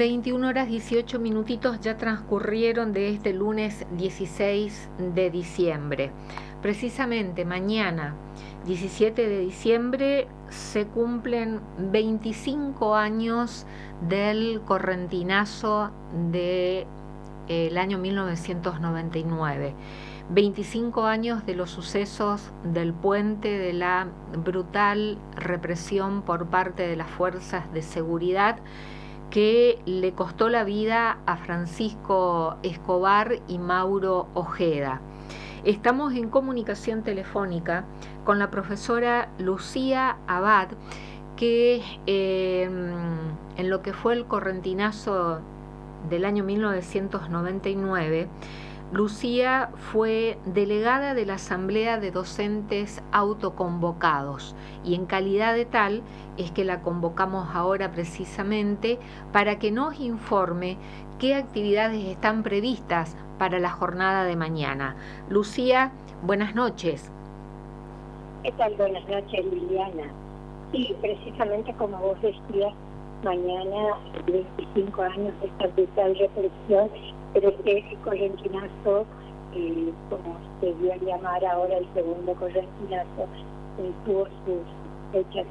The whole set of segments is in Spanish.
21 horas 18 minutitos ya transcurrieron de este lunes 16 de diciembre. Precisamente mañana, 17 de diciembre, se cumplen 25 años del correntinazo del año 1999. 25 años de los sucesos del puente, de la brutal represión por parte de las fuerzas de seguridad que le costó la vida a Francisco Escobar y Mauro Ojeda. Estamos en comunicación telefónica con la profesora Lucía Abad, que en lo que fue el correntinazo del año 1999, Lucía fue delegada de la Asamblea de Docentes Autoconvocados y en calidad de tal es que la convocamos ahora precisamente para que nos informe qué actividades están previstas para la jornada de mañana. Lucía, buenas noches. ¿Qué tal? Buenas noches, Liliana. Sí, precisamente como vos decías, mañana 25 años de esta brutal represión, pero este correntinazo, como se dio a llamar ahora el segundo correntinazo, tuvo sus fechas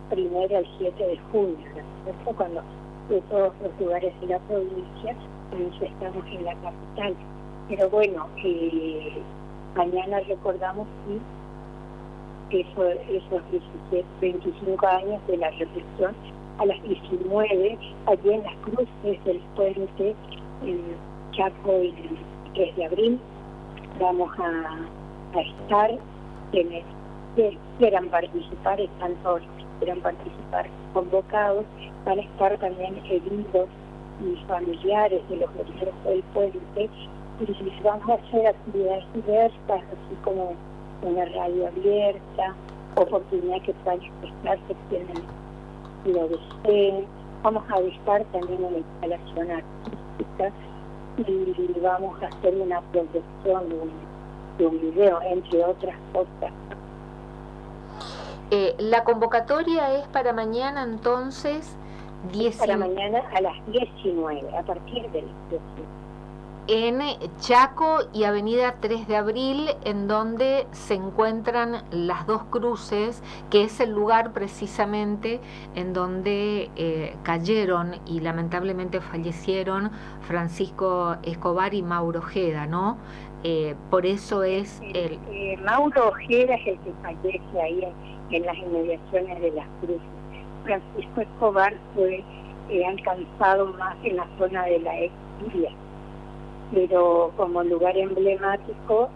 primero el 7 de junio, ¿no? Cuando de todos los lugares de la provincia estamos en la capital. Pero bueno, mañana recordamos esos 25 años de la represión. A las 19, allí en las cruces del puente Chaco y 3 de abril, vamos a estar quienes quieran participar, están todos quieran participar convocados, van a estar también heridos y familiares de los heridos del puente, y vamos a hacer actividades diversas, así como una radio abierta, oportunidad que puedan expresarse quienes lo deseen. Vamos a estar también en la instalación artística y vamos a hacer una proyección de un video, entre otras cosas. La convocatoria es para mañana entonces, para mañana a las 19, a partir del 19. En Chaco y Avenida 3 de Abril, en donde se encuentran las dos cruces, que es el lugar precisamente en donde cayeron y lamentablemente fallecieron Francisco Escobar y Mauro Ojeda, ¿no? Por eso es Mauro Ojeda es el que fallece ahí en las inmediaciones de las cruces. Francisco Escobar fue alcanzado más en la zona de la ex-Siria, pero como lugar emblemático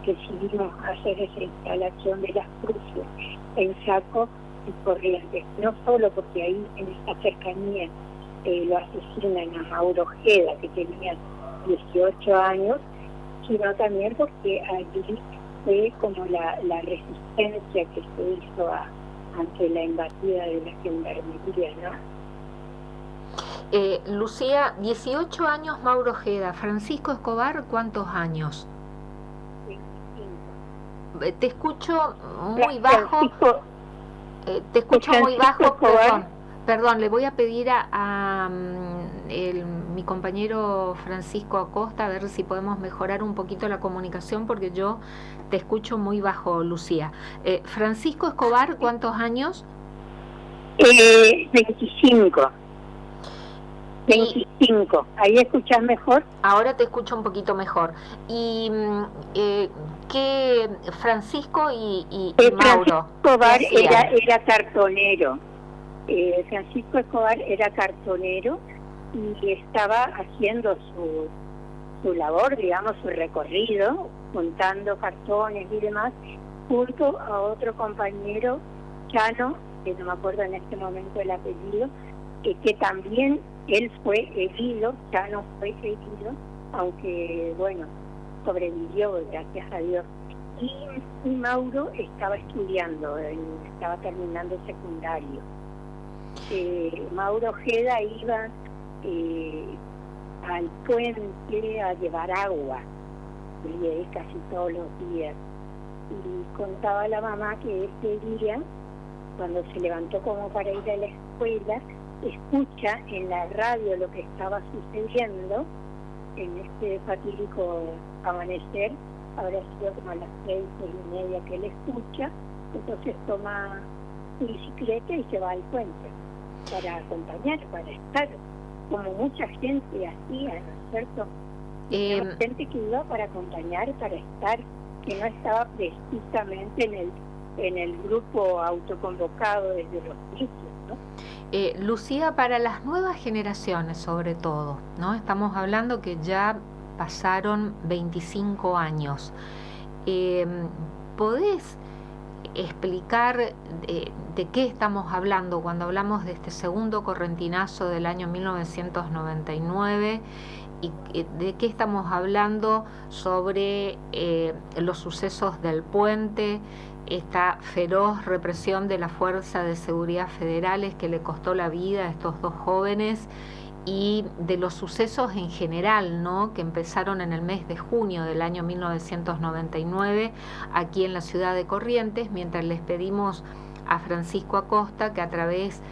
decidimos hacer esa instalación de las cruces en Chaco y Corrientes, no solo porque ahí en esta cercanía lo asesinan a Mauro Ojeda, que tenía 18 años, sino también porque allí fue como la resistencia que se hizo ante la embestida de la gendarmería, ¿no? Lucía, 18 años Mauro Ojeda. Francisco Escobar, ¿cuántos años? 25. Te escucho muy bajo. Te escucho muy bajo, perdón, le voy a pedir a mi compañero Francisco Acosta a ver si podemos mejorar un poquito la comunicación, porque yo te escucho muy bajo, Lucía. Francisco Escobar, ¿cuántos años? 25. 25. ¿Ahí escuchas mejor? Ahora te escucho un poquito mejor. ¿Y qué Francisco y Mauro? Escobar era cartonero. Francisco Escobar era cartonero y estaba haciendo su labor, digamos, su recorrido, juntando cartones y demás, junto a otro compañero, Chano, que no me acuerdo en este momento el apellido, que también él fue herido, Chano fue herido, aunque, bueno, sobrevivió, gracias a Dios. Y Mauro estaba estudiando, estaba terminando secundario. Mauro Ojeda iba al puente a llevar agua, casi todos los días. Y contaba a la mamá que ese día, cuando se levantó como para ir a la escuela, escucha en la radio lo que estaba sucediendo en este fatídico amanecer. Habrá sido como a las 6:30 que él escucha, entonces toma su bicicleta y se va al puente para acompañar, para estar, como mucha gente hacía, ¿no es cierto? Gente que iba para acompañar, para estar, que no estaba precisamente en el grupo autoconvocado desde los inicios, ¿no? Lucía, para las nuevas generaciones sobre todo, ¿no? Estamos hablando que ya pasaron 25 años. ¿Podés explicar de qué estamos hablando cuando hablamos de este segundo correntinazo del año 1999 y de qué estamos hablando sobre los sucesos del puente, esta feroz represión de la Fuerza de Seguridad Federales que le costó la vida a estos dos jóvenes y de los sucesos en general, ¿no?, que empezaron en el mes de junio del año 1999 aquí en la ciudad de Corrientes, mientras les pedimos a Francisco Acosta que a través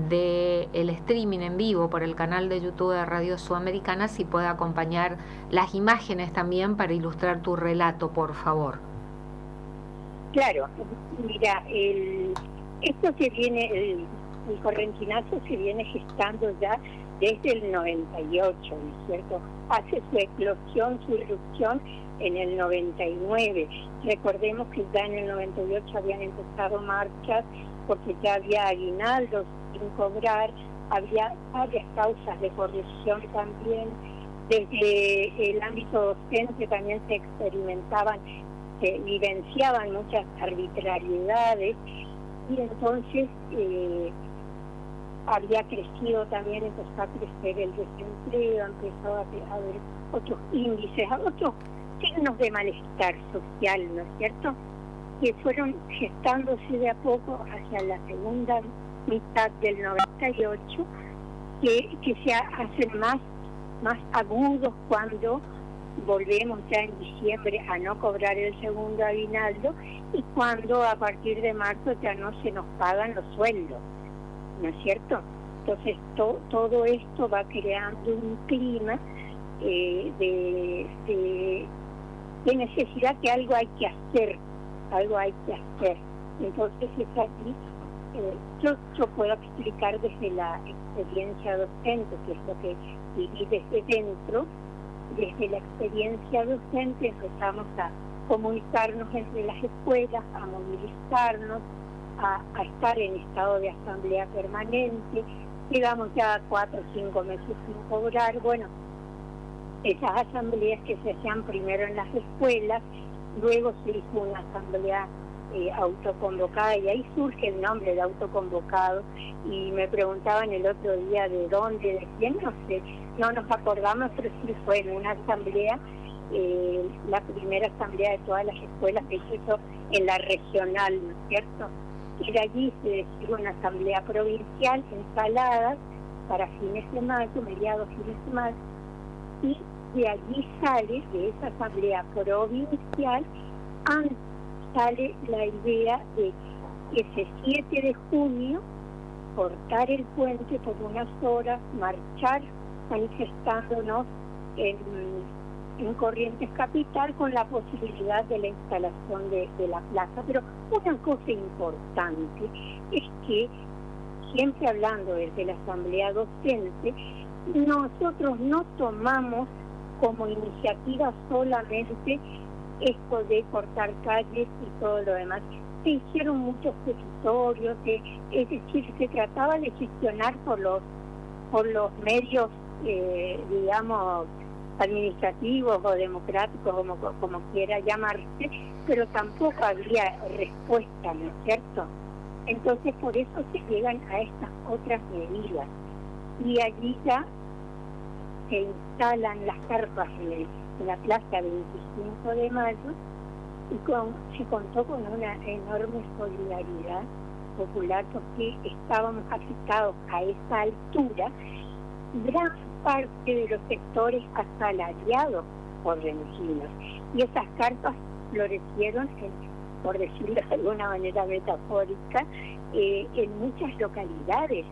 del streaming en vivo por el canal de YouTube de Radio Sudamericana si puede acompañar las imágenes también para ilustrar tu relato, por favor. Claro, mira, esto que viene, el correntinazo se viene gestando ya desde el 98, ¿no es cierto? Hace su eclosión, su irrupción en el 99. Recordemos que ya en el 98 habían empezado marchas porque ya había aguinaldos sin cobrar, había varias causas de corrupción también. Desde el ámbito docente también se experimentaban, se vivenciaban muchas arbitrariedades y entonces había crecido también, empezó a crecer el desempleo, empezó a haber otros índices, otros signos de malestar social, ¿no es cierto?, que fueron gestándose de a poco hacia la segunda mitad del 98, que se hacen más agudos cuando volvemos ya en diciembre a no cobrar el segundo aguinaldo y cuando a partir de marzo ya no se nos pagan los sueldos, ¿no es cierto? Entonces todo esto va creando un clima de necesidad, que algo hay que hacer. Entonces es aquí, yo puedo explicar desde la experiencia docente, que es lo que viví desde dentro. Desde la experiencia docente empezamos a comunicarnos entre las escuelas, a movilizarnos, a estar en estado de asamblea permanente. Llegamos ya a 4 o 5 meses sin cobrar. Bueno, esas asambleas que se hacían primero en las escuelas, luego se hizo una asamblea autoconvocada, y ahí surge el nombre de autoconvocado. Y me preguntaban el otro día de dónde, de quién, no sé, no nos acordamos, pero sí fue en una asamblea, la primera asamblea de todas las escuelas que se hizo en la regional, ¿no es cierto? Y de allí se decidió una asamblea provincial en Saladas para fines de mayo, mediados fines de mayo, y de allí sale, de esa asamblea provincial, sale la idea de ese 7 de junio cortar el puente por unas horas, marchar manifestándonos en Corrientes Capital con la posibilidad de la instalación de la plaza. Pero una cosa importante es que, siempre hablando desde la asamblea docente, nosotros no tomamos como iniciativa solamente esto de cortar calles y todo lo demás. Se hicieron muchos petitorios, es decir, se trataba de gestionar por los medios, digamos, administrativos o democráticos, como quiera llamarse, pero tampoco había respuesta, ¿no es cierto? Entonces, por eso se llegan a estas otras medidas. Y allí ya se instalan las carpas en la plaza 25 de mayo, y se contó con una enorme solidaridad popular, porque estábamos afectados a esa altura gran parte de los sectores asalariados correntinos, y esas carpas florecieron, por decirlo de alguna manera metafórica, en muchas localidades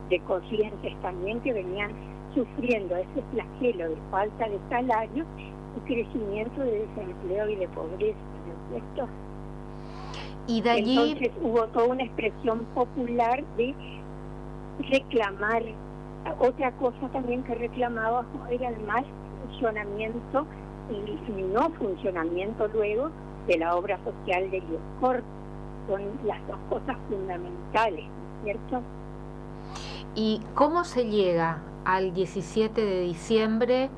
de Corrientes también, que venían sufriendo ese flagelo de falta de salario y crecimiento de desempleo y de pobreza, ¿no es cierto? Y de allí... Entonces hubo toda una expresión popular de reclamar. Otra cosa también que reclamaba era el mal funcionamiento y no funcionamiento luego de la obra social de Dioscor. Son las dos cosas fundamentales, ¿cierto? ¿Y cómo se llega al 17 de diciembre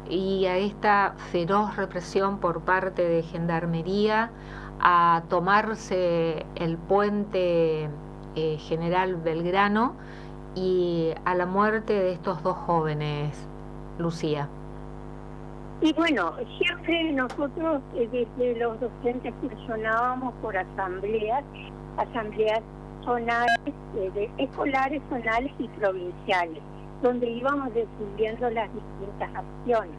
y a esta feroz represión por parte de Gendarmería a tomarse el puente General Belgrano y a la muerte de estos dos jóvenes, Lucía? Y bueno, siempre nosotros desde los docentes funcionábamos por asambleas zonales, escolares, zonales y provinciales, donde íbamos decidiendo las distintas acciones.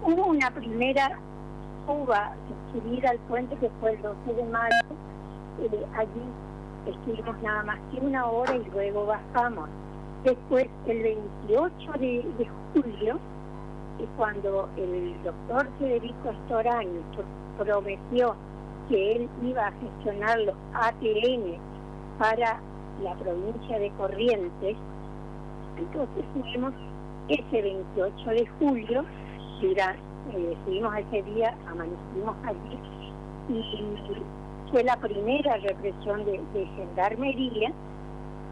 Hubo una primera subida al puente que fue el 12 de mayo. Allí estuvimos nada más que 1 hora y luego bajamos. Después, el 28 de julio, cuando el doctor Federico Storani prometió que él iba a gestionar los ATN para la provincia de Corrientes, entonces fuimos ese 28 de julio, estuvimos ese día, amanecimos allí, y fue la primera represión de Gendarmería,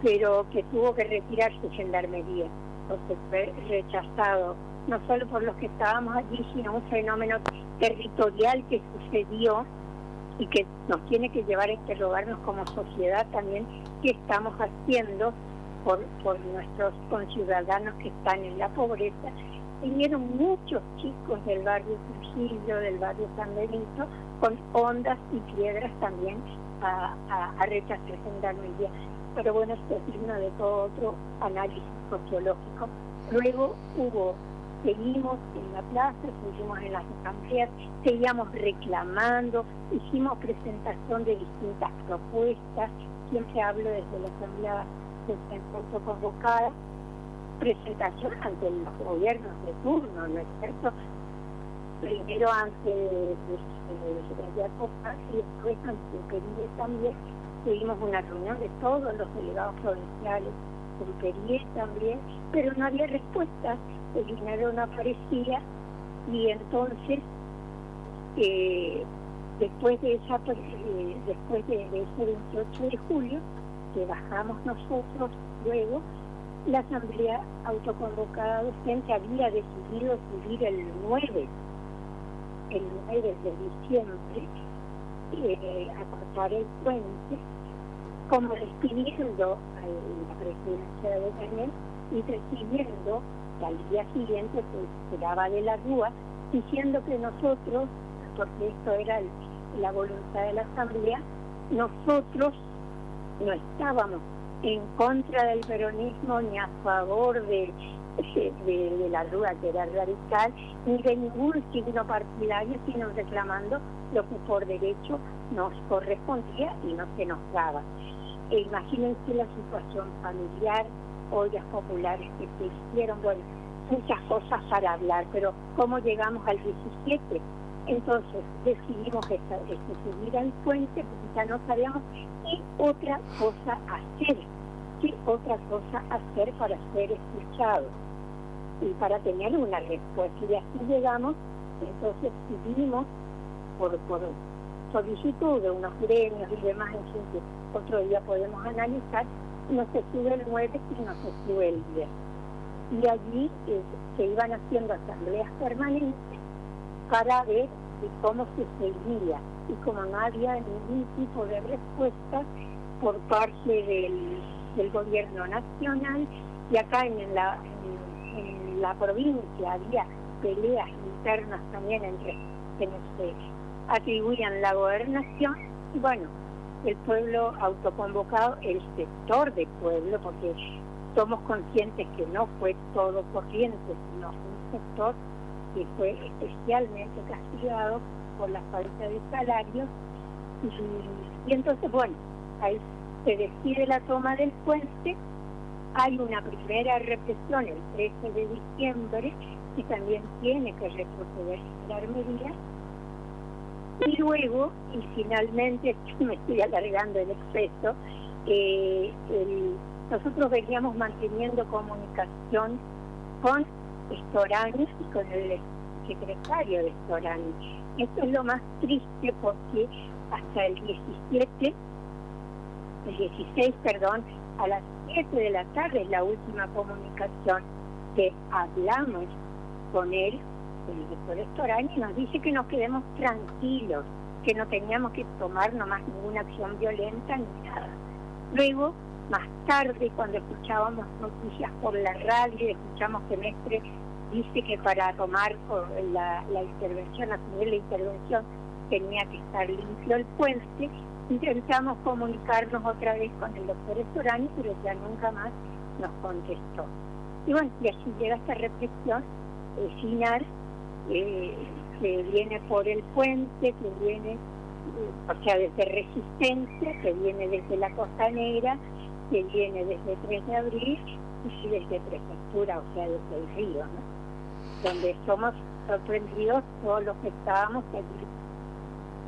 pero que tuvo que retirarse Gendarmería, porque fue rechazado no solo por los que estábamos allí, sino un fenómeno territorial que sucedió y que nos tiene que llevar a interrogarnos como sociedad también qué estamos haciendo por nuestros conciudadanos que están en la pobreza. Vinieron muchos chicos del barrio Trujillo, del barrio San Benito, con ondas y piedras también a rechazar Gendarmería. Pero bueno, esto es digno de todo otro análisis sociológico. Luego seguimos en la plaza, seguimos en las asambleas, seguíamos reclamando, hicimos presentación de distintas propuestas, siempre hablo desde la asamblea autoconvocada, presentación ante los gobiernos de turno, ¿no es cierto? Primero ante el secretario y después ante el PERIE también. Tuvimos una reunión de todos los delegados provinciales, con PERIE también, pero no había respuestas, el dinero no aparecía, y entonces después de ese 28 de julio, que bajamos nosotros luego, la asamblea autoconvocada docente había decidido subir el 9 de diciembre, a cortar el puente, como despidiendo a la presidencia de Daniel y recibiendo que al día siguiente se esperaba de la Rúa, diciendo que nosotros, porque esto era la voluntad de la asamblea, nosotros no estábamos en contra del peronismo ni a favor de la Rúa, que era radical, ni de ningún signo partidario, sino reclamando lo que por derecho nos correspondía y no se nos daba. Imagínense la situación familiar, ollas populares que se hicieron, bueno, muchas cosas para hablar, pero ¿cómo llegamos al 17? Entonces decidimos subir al puente porque ya no sabíamos qué otra cosa hacer para ser escuchados y para tener una respuesta. Y así llegamos, entonces subimos por solicitud de unos gremios y demás, en fin, que otro día podemos analizar, no se sube el 9 y no se sube el 10. Y allí se iban haciendo asambleas permanentes para ver cómo se seguía. Y como no había ningún tipo de respuesta por parte del gobierno nacional, y acá en la provincia había peleas internas también entre quienes se atribuían la gobernación, y bueno, el pueblo autoconvocado, el sector de pueblo, porque somos conscientes que no fue todo Corrientes, sino un sector que fue especialmente castigado por la falta de salarios, y entonces bueno, ahí se decide la toma del puente, hay una primera represión el 13 de diciembre, que también tiene que retroceder la armería, y luego, y finalmente, me estoy alargando en exceso, nosotros veníamos manteniendo comunicación con Storani y con el secretario de Storani. Esto es lo más triste porque hasta el 16, a las 7 de la tarde es la última comunicación que hablamos con él, el doctor Storani, nos dice que nos quedemos tranquilos, que no teníamos que tomar nomás ninguna acción violenta ni nada. Luego, más tarde, cuando escuchábamos noticias por la radio, escuchamos que Mestre dice que para tomar la intervención, asumir la intervención, tenía que estar limpio el puente. Intentamos comunicarnos otra vez con el doctor Storani, pero ya nunca más nos contestó. Y bueno, y así llega esta represión final, que viene por el puente, que viene, o sea, desde Resistencia, que viene desde la Costanera, que viene desde 3 de abril y desde Prefectura, o sea, desde el río, ¿no? Donde somos sorprendidos todos los que estábamos allí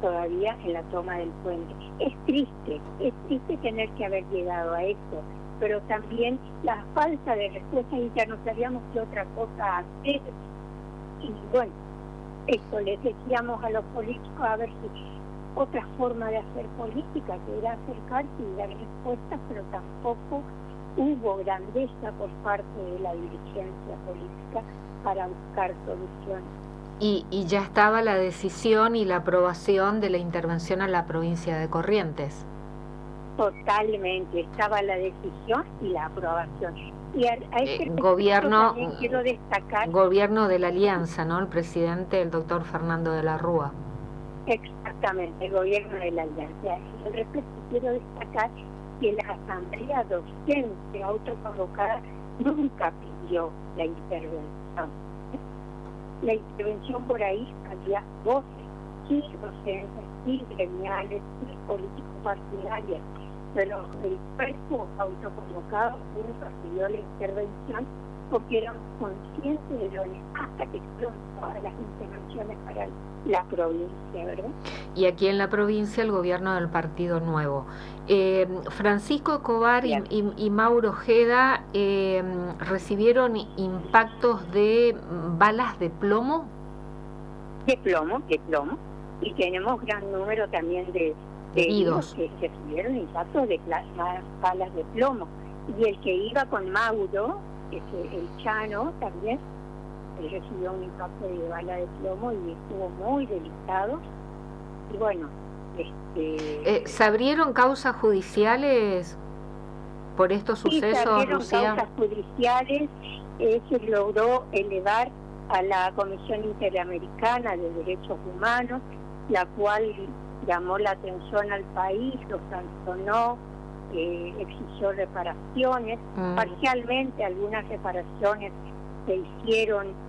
todavía en la toma del puente. Es triste tener que haber llegado a esto, pero también la falta de respuesta, y ya no sabíamos qué otra cosa hacer. Y bueno, esto les decíamos a los políticos a ver si otra forma de hacer política, que era acercarse y dar respuestas, pero tampoco hubo grandeza por parte de la dirigencia política para buscar soluciones. Y ya estaba la decisión y la aprobación de la intervención a la provincia de Corrientes. Totalmente, estaba la decisión y la aprobación. Y a este gobierno quiero destacar, gobierno de la Alianza, ¿no? El presidente, el doctor Fernando de la Rúa. Exactamente, el gobierno de la Alianza. Y al respecto quiero destacar que la asamblea docente autoconvocada nunca pidió la intervención. La intervención por ahí había voces, sí docentes, sí gremiales, sí políticos partidarios, pero el cuerpo autoconvocado nunca pidió la intervención porque eran conscientes de lo nefasta que fueron todas las intervenciones para la provincia, ¿verdad? Y aquí en la provincia el gobierno del Partido Nuevo. Francisco Escobar y Mauro Ojeda recibieron impactos de balas de plomo. De plomo, y tenemos gran número también de heridos que recibieron impactos de balas de plomo. Y el que iba con Mauro, el Chano también, él recibió un impacto de bala de plomo y estuvo muy delicado. Y bueno, ¿se abrieron causas judiciales por estos sucesos, sí, se abrieron Lucía? Causas judiciales, se logró elevar a la Comisión Interamericana de Derechos Humanos, la cual llamó la atención al país, lo sancionó, exigió reparaciones. Parcialmente algunas reparaciones se hicieron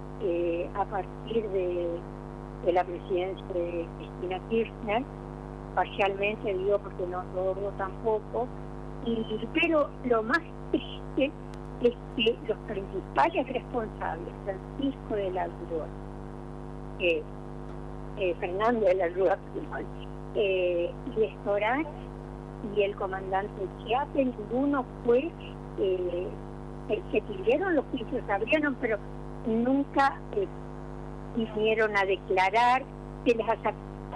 a partir de la presidencia de Cristina Kirchner, parcialmente digo porque no todo tampoco, pero lo más triste es que los principales responsables, Francisco de la Rúa, Fernando de la Rúa, y Storani y el comandante Chiappe, ninguno fue, se pidieron los juicios, se abrieron, pero nunca vinieron a declarar, se les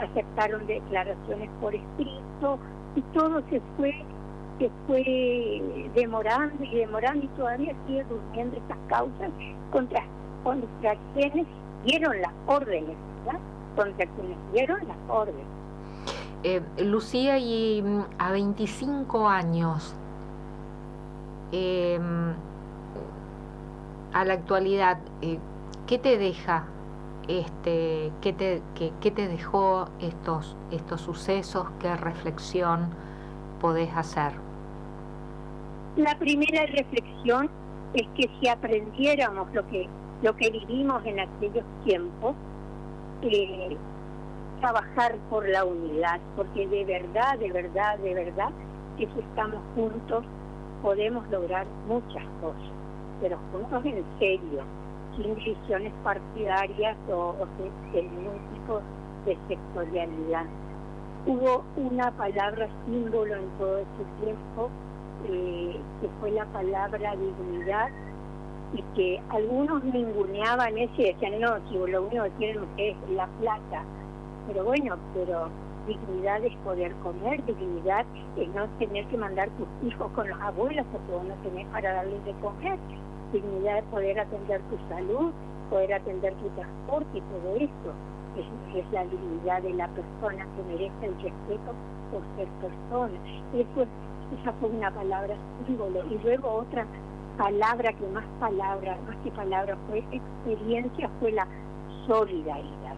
aceptaron declaraciones por escrito, y todo se fue demorando y todavía sigue durmiendo estas causas contra quienes dieron las órdenes, ¿verdad? Contra quienes dieron las órdenes. Lucía, y a 25 años, a la actualidad, ¿qué te deja, qué te dejó estos sucesos? ¿Qué reflexión podés hacer? La primera reflexión es que si aprendiéramos lo que vivimos en aquellos tiempos, trabajar por la unidad, porque de verdad que si estamos juntos podemos lograr muchas cosas, pero juntos en serio, sin divisiones partidarias o de ningún tipo de sectorialidad. Hubo una palabra símbolo en todo este tiempo, que fue la palabra dignidad, y que algunos ninguneaban eso y decían, no, si lo único que quieren ustedes es la plata. Pero bueno, dignidad es poder comer, dignidad es no tener que mandar tus hijos con los abuelos porque vos no tenés para darles de comer, dignidad es poder atender tu salud, poder atender tu transporte y todo eso. Es la dignidad de la persona que merece el respeto por ser persona. Esa fue una palabra símbolo. Y luego otra palabra más que palabra fue experiencia, fue la solidaridad.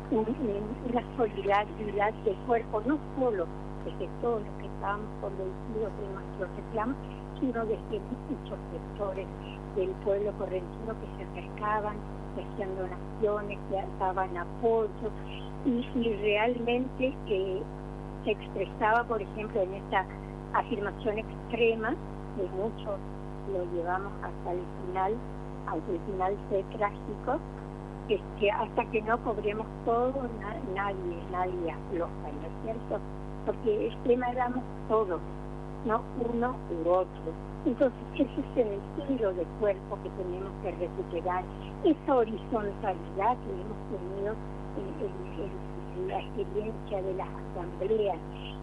Una solidaridad del cuerpo, no solo desde todos los que estábamos convencidos de nuestros reclamos, sino desde muchos sectores del pueblo correntino que se acercaban, que hacían donaciones, que daban apoyo, y realmente se expresaba, por ejemplo, en esta afirmación extrema, que muchos lo llevamos hasta el final, aunque el final fue trágico, es que hasta que no cobremos todo, nadie afloja, ¿no es cierto? Porque extrema éramos todos, no uno u otro. Entonces ese es el estilo de cuerpo que tenemos que recuperar, esa horizontalidad que hemos tenido en la experiencia de las asambleas,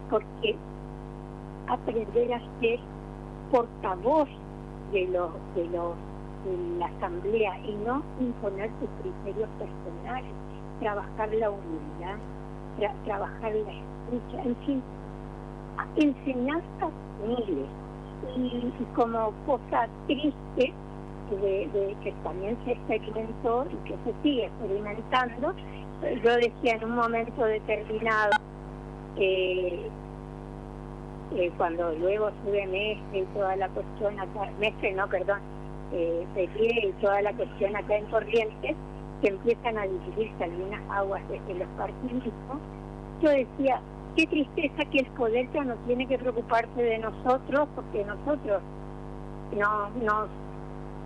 porque aprender a ser portavoz de la asamblea y no imponer sus criterios personales, trabajar la humildad, trabajar la escucha, en fin, enseñanzas miles. Y como cosa triste de que también se experimentó y que se sigue experimentando, yo decía en un momento determinado, cuando luego sube Mestre y toda la cuestión acá, Pelé y toda la cuestión acá en Corrientes, que empiezan a dividirse algunas aguas desde los partidismos, yo decía, qué tristeza que el poder ya no tiene que preocuparse de nosotros, porque nosotros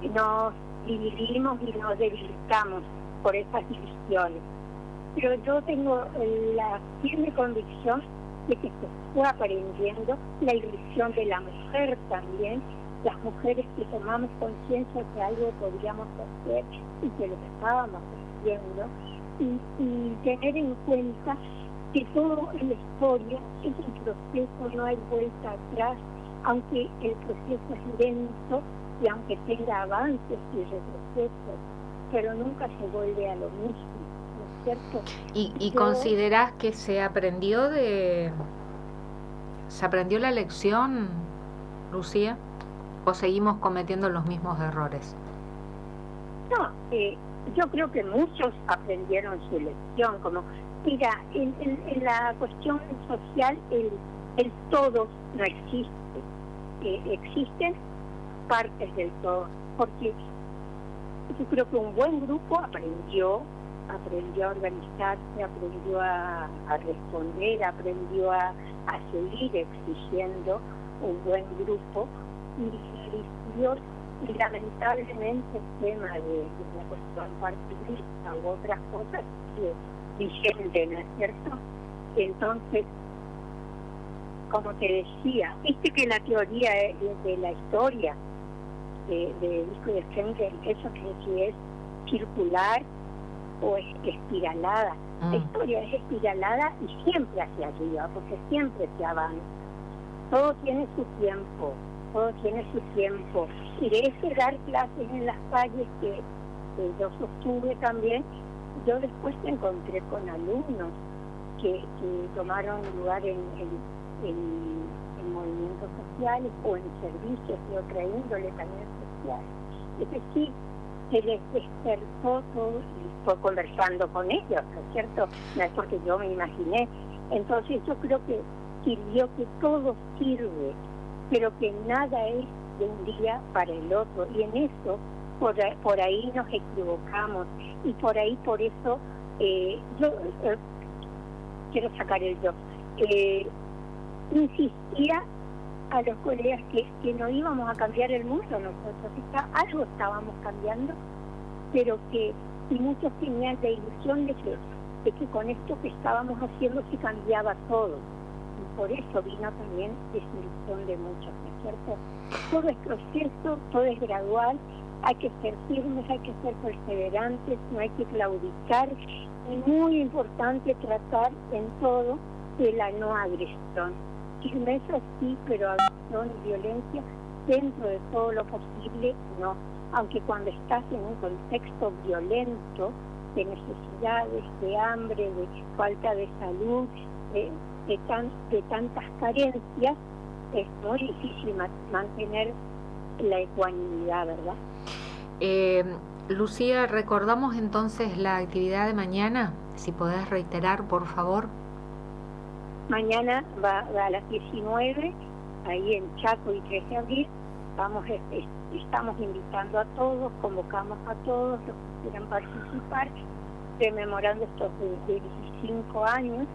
nos dividimos y nos debilitamos por esas divisiones. Pero yo tengo la firme convicción de que se fue aprendiendo la ilusión de la mujer también, las mujeres que tomamos conciencia que algo podríamos hacer y que lo estábamos haciendo, y tener en cuenta que todo en la historia es un proceso, no hay vuelta atrás, aunque el proceso es lento y aunque tenga avances y retrocesos, pero nunca se vuelve a lo mismo, ¿no es cierto? ¿Y considerás que se aprendió la lección, Lucía? ¿O seguimos cometiendo los mismos errores? No, yo creo que muchos aprendieron su lección, como mira, en la cuestión social el todo no existe, existen partes del todo, porque yo creo que un buen grupo aprendió a organizarse, aprendió a responder, aprendió a seguir exigiendo un buen grupo, y lamentablemente el tema de la cuestión partidista u otras cosas vigente, ¿no es cierto? Entonces, como te decía, viste que la teoría de la historia de Schengen, eso que si es circular o es espiralada. La historia es espiralada y siempre hacia arriba, porque siempre se avanza. Todo tiene su tiempo. Y de ese dar clases en las calles que yo sostuve también, yo después me encontré con alumnos que tomaron lugar en movimientos sociales o en servicios de otra índole también social. Es decir, se les despertó todo y fue conversando con ellos, ¿no es cierto? No es porque yo me imaginé. Entonces yo creo que sirvió, que todo sirve, pero que nada es de un día para el otro, y en eso por ahí nos equivocamos, y por eso yo quiero sacar el yo insistía a los colegas que no íbamos a cambiar el mundo nosotros, algo estábamos cambiando, pero que y muchos tenían la ilusión de que con esto que estábamos haciendo se cambiaba todo. Y por eso vino también desilusión de muchos, ¿no es cierto? Todo es proceso, todo es gradual, hay que ser firmes, hay que ser perseverantes, no hay que claudicar, y muy importante tratar en todo de la no agresión. Firmeza sí, pero agresión y violencia dentro de todo lo posible no. Aunque cuando estás en un contexto violento, de necesidades, de hambre, de falta de salud, de tantas carencias, es muy difícil mantener la ecuanimidad, ¿verdad? Lucía, recordamos entonces la actividad de mañana, si podés reiterar, por favor. Mañana va a las 19, ahí en Chaco y 3 de abril, estamos invitando a todos, convocamos a todos los que quieran participar, rememorando estos 25 años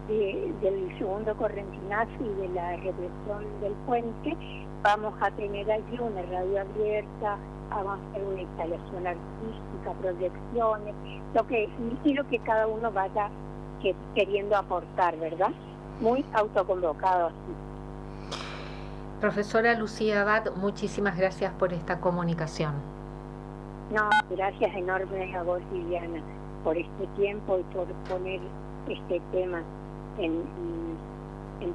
del segundo correntinazo y de la represión del puente. Vamos a tener allí una radio abierta, vamos a hacer una instalación artística, proyecciones, lo que cada uno vaya queriendo aportar, ¿verdad? Muy autoconvocado así. Profesora Lucía Abad, muchísimas gracias por esta comunicación. No, gracias enormes a vos, Liliana, por este tiempo y por poner este tema en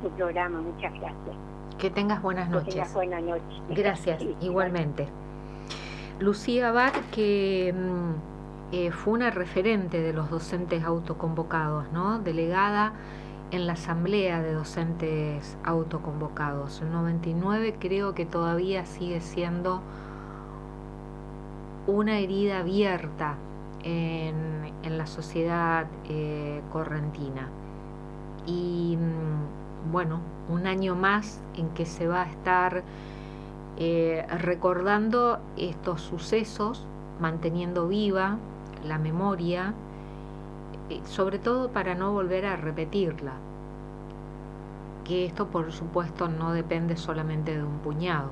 tu programa. Muchas gracias. Que tengas buenas noches. Que tengas buenas noches. Gracias, igualmente. Lucía Abad, que fue una referente de los docentes autoconvocados, ¿no? Delegada en la Asamblea de Docentes Autoconvocados. El 99 creo que todavía sigue siendo una herida abierta en la sociedad correntina. Y bueno, un año más en que se va a estar recordando estos sucesos, manteniendo viva la memoria, sobre todo para no volver a repetirla, que esto por supuesto no depende solamente de un puñado.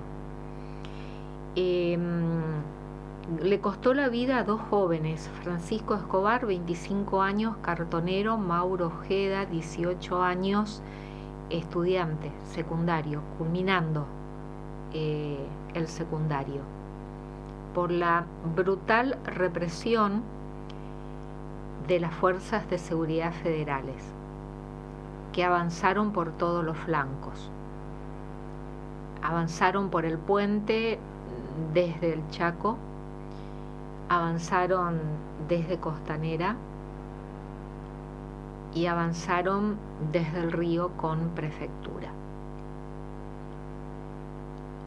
Le costó la vida a dos jóvenes, Francisco Escobar, 25 años, cartonero, Mauro Ojeda, 18 años, estudiante secundario, culminando el secundario, por la brutal represión de las fuerzas de seguridad federales, que avanzaron por todos los flancos. Avanzaron por el puente desde el Chaco, avanzaron desde Costanera y avanzaron desde el río con prefectura.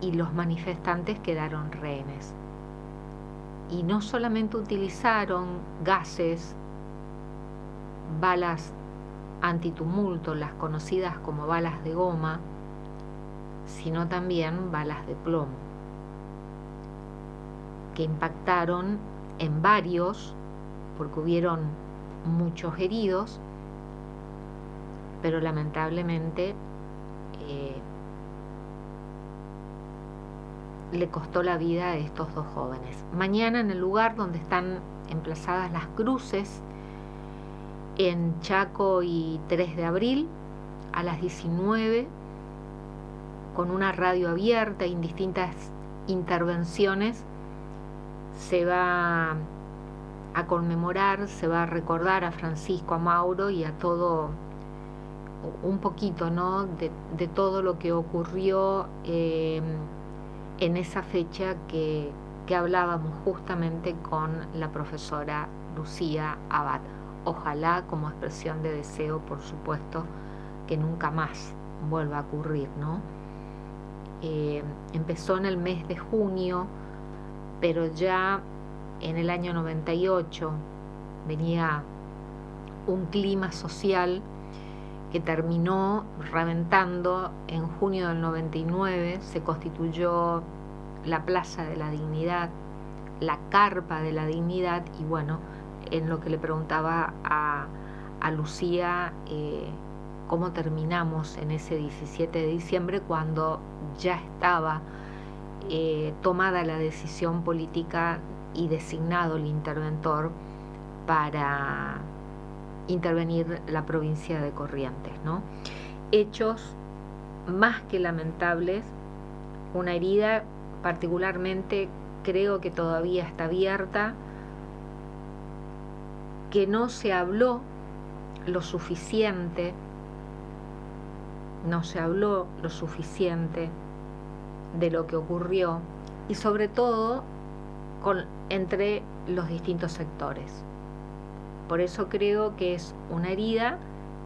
Y los manifestantes quedaron rehenes. Y no solamente utilizaron gases, balas antitumulto, las conocidas como balas de goma, sino también balas de plomo, que impactaron en varios, porque hubieron muchos heridos, pero lamentablemente le costó la vida a estos dos jóvenes. Mañana, en el lugar donde están emplazadas las cruces, en Chaco y 3 de abril, a las 19, con una radio abierta y distintas intervenciones, se va a conmemorar, se va a recordar a Francisco, a Mauro y a todo, un poquito, ¿no?, de todo lo que ocurrió en esa fecha que hablábamos justamente con la profesora Lucía Abad. Ojalá, como expresión de deseo, por supuesto, que nunca más vuelva a ocurrir, ¿no? Empezó en el mes de junio, pero ya en el año 98 venía un clima social que terminó reventando. En junio del 99 se constituyó la Plaza de la Dignidad, la Carpa de la Dignidad, y bueno, en lo que le preguntaba a Lucía, cómo terminamos en ese 17 de diciembre cuando ya estaba tomada la decisión política y designado el interventor para intervenir la provincia de Corrientes, ¿no? Hechos más que lamentables, una herida particularmente creo que todavía está abierta, que no se habló lo suficiente, de lo que ocurrió y sobre todo entre los distintos sectores. Por eso creo que es una herida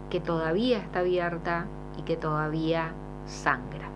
que todavía está abierta y que todavía sangra.